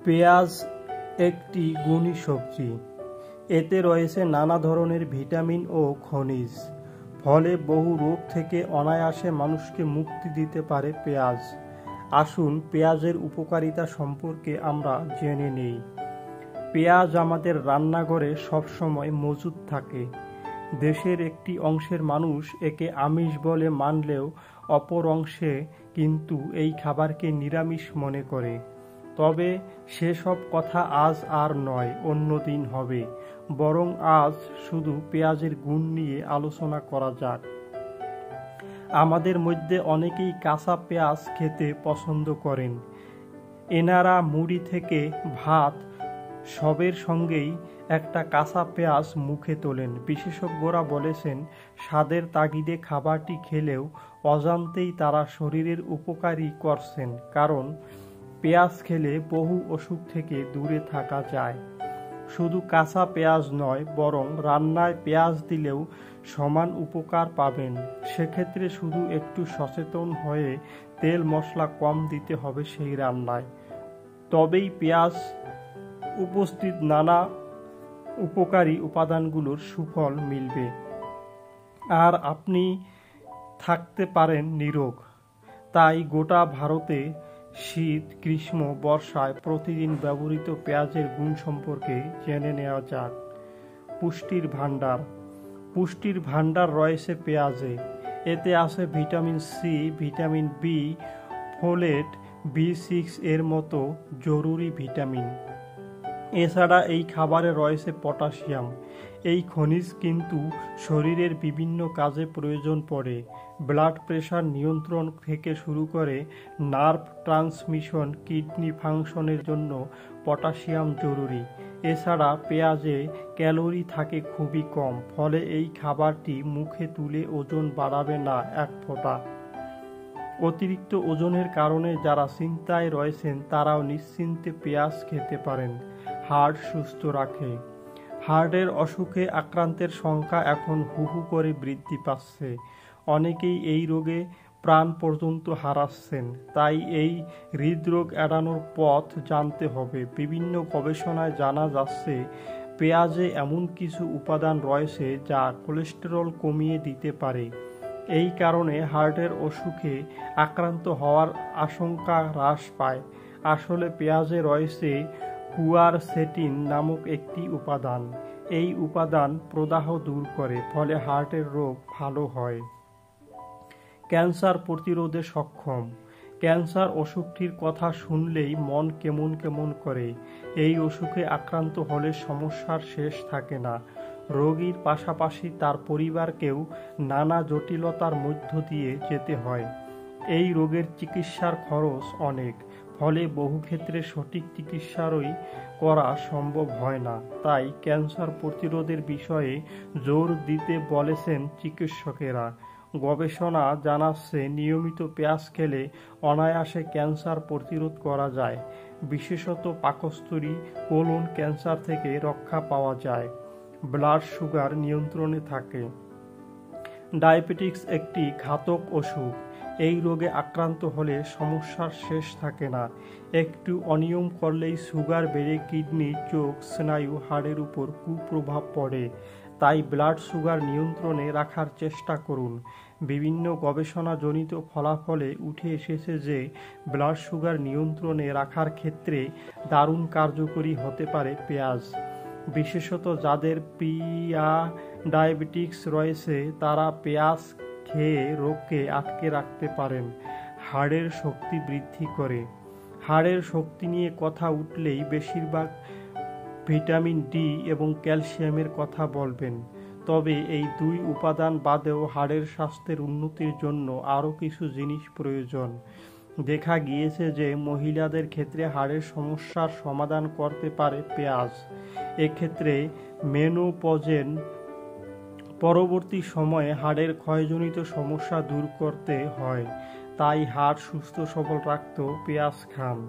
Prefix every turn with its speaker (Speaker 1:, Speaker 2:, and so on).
Speaker 1: পেঁয়াজ একটি গুণী সবজি। এতে রয়েছে নানা ধরনের ভিটামিন ও খনিজ, ফলে বহু রোগ থেকে অনায়াসে মানুষকে মুক্তি দিতে পারে পেঁয়াজ। আসুন পেঁয়াজের উপকারিতা সম্পর্কে আমরা জেনে নেই। পেঁয়াজ আমাদের রান্নাঘরে সবসময় মজুদ থাকে। দেশের একটি অংশের মানুষ একে আমিষ বলে মানলেও অপর অংশে কিন্তু এই খাবারকে নিরামিষ মনে করে। তবে সেসব কথা আজ আর নয়, অন্যদিন হবে। বরং আজ শুধু পেঁয়াজের গুণ নিয়ে আলোচনা করা যাক। আমাদের মধ্যে অনেকেই কাঁচা পেঁয়াজ খেতে পছন্দ করেন। এনারা মুড়ি থেকে ভাত সবের সঙ্গেই একটা কাঁচা পেঁয়াজ মুখে তোলেন। বিশেষজ্ঞরা বলেছেন, স্বাদের তাগিদে খাবারটি খেলেও অজান্তেই তারা শরীরের উপকারই করছেন, কারণ পেঁয়াজ খেলে বহু অসুখ থেকে দূরে থাকা যায়। শুধু কাঁচা পেঁয়াজ নয়, বরং রান্নায় পেঁয়াজ দিলেও সমান উপকার পাবেন। সেক্ষেত্রে শুধু একটু সচেতন হয়ে তেল মশলা কম দিতে হবে সেই রান্নায়। তবেই পেঁয়াজ উপস্থিত নানা উপকারী উপাদানগুলোর সুফল মিলবে, আর আপনি থাকতে পারেন নিরোগ। তাই গোটা ভারতে শীত, গ্রীষ্ম, বর্ষায় প্রতিদিন ব্যবহৃত পেঁয়াজের গুণ সম্পর্কে জেনে নেওয়া যাক। পুষ্টির ভাণ্ডার। পুষ্টির ভাণ্ডার রয়েছে পেঁয়াজে। এতে আছে vitamin C, vitamin B, folate, বি6 এর মতো জরুরি ভিটামিন। এছাড়া এই খাবারে রয়েছে পটাশিয়াম। এই খনিজ কিন্তু শরীরের বিভিন্ন কাজে প্রয়োজন পড়ে। ব্লাড প্রেশার নিয়ন্ত্রণ থেকে শুরু করে নার্ভ ট্রান্সমিশন, কিডনি ফাংশনের জন্য পটাশিয়াম জরুরি। এছাড়া পেঁয়াজে ক্যালোরি থাকে খুবই কম, ফলে এই খাবারটি মুখে তুলে ওজন বাড়াবে না এক ফোঁটা। অতিরিক্ত ওজনের কারণে যারা চিন্তায় রয়েছেন তারাও নিশ্চিন্তে পেঁয়াজ খেতে পারেন। হার্ট সুস্থ রাখে। হার্টের অসুখে আক্রান্তের সংখ্যা এখন হু হু করে বৃদ্ধি পাচ্ছে। অনেকেই এই রোগে প্রাণ পর্যন্ত হারাচ্ছেন। তাই এই হৃদরোগ এড়ানোর পথ জানতে হবে। বিভিন্ন গবেষণায় জানা যাচ্ছে, পেঁয়াজে এমন কিছু উপাদান রয়েছে যা কোলেস্টেরল কমিয়ে দিতে পারে। এই কারণে হার্টের অসুখে আক্রান্ত হওয়ার আশঙ্কা হ্রাস পায়। আসলে পেঁয়াজে রয়েছে কুয়ারসেটিন নামক একটি উপাদান। এই উপাদান প্রদাহ দূর করে, ফলে হার্টের রোগ ভালো হয়। ক্যান্সার প্রতিরোধে সক্ষম। ক্যান্সার অসুখটির কথা শুনলেই মন কেমন কেমন করে। এই অসুখে আক্রান্ত হলে সমস্যার শেষ থাকে না। রোগীর পাশাপাশি তার পরিবারকেও নানা জটিলতার মধ্য দিয়ে যেতে হয়। এই রোগের চিকিৎসার খরচ অনেক, ফলে বহু ক্ষেত্রে সঠিক চিকিৎসারই করা সম্ভব হয় না। তাই ক্যান্সার প্রতিরোধের বিষয়ে জোর দিতে বলেছেন চিকিৎসকেরা। গবেষণা জানাচ্ছে, নিয়মিত পেঁয়াজ খেলে অনায়াসে ক্যান্সার প্রতিরোধ করা যায়। বিশেষত পাকস্থলী, কোলন ক্যান্সার থেকে রক্ষা পাওয়া যায়। ব্লাড সুগার নিয়ন্ত্রণে থাকে। ডায়াবেটিস একটি ঘাতক অসুখ। এই রোগে আক্রান্ত হলে সমস্যার শেষ থাকে না। একটু অনিয়ম করলেই সুগার বেড়ে কিডনি, চোখ, স্নায়ু, হাড়ের উপর কুপ্রভাব পড়ে। তাই ব্লাড সুগার নিয়ন্ত্রণে রাখার চেষ্টা করুন। বিভিন্ন গবেষণাজনিত ফলাফলে উঠে এসেছে যে ব্লাড সুগার নিয়ন্ত্রণে রাখার ক্ষেত্রে দারুণ কার্যকরী হতে পারে পেঁয়াজ। বিশেষত যাদের ডায়াবেটিস রয়েছে তারা পেঁয়াজ খেয়ে রোগকে আটকে রাখতে পারেন। হাড়ের শক্তি বৃদ্ধি করে। হাড়ের শক্তি নিয়ে কথা উঠলেই বেশিরভাগ ভিটামিন ডি এবং ক্যালসিয়ামের কথা বলবেন। তবে এই দুই উপাদান বাদেও হাড়ের স্বাস্থ্যের উন্নতির জন্য আরও কিছু জিনিস প্রয়োজন। দেখা গিয়েছে যে মহিলাদের ক্ষেত্রে হাড়ের সমস্যার সমাধান করতে পারে পেঁয়াজ। এক্ষেত্রে মেনোপজের পরবর্তী সময়ে হাড়ের ক্ষয়জনিত সমস্যা দূর করতে হয়। তাই হাড় সুস্থ সবল রাখতেও পেঁয়াজ খান।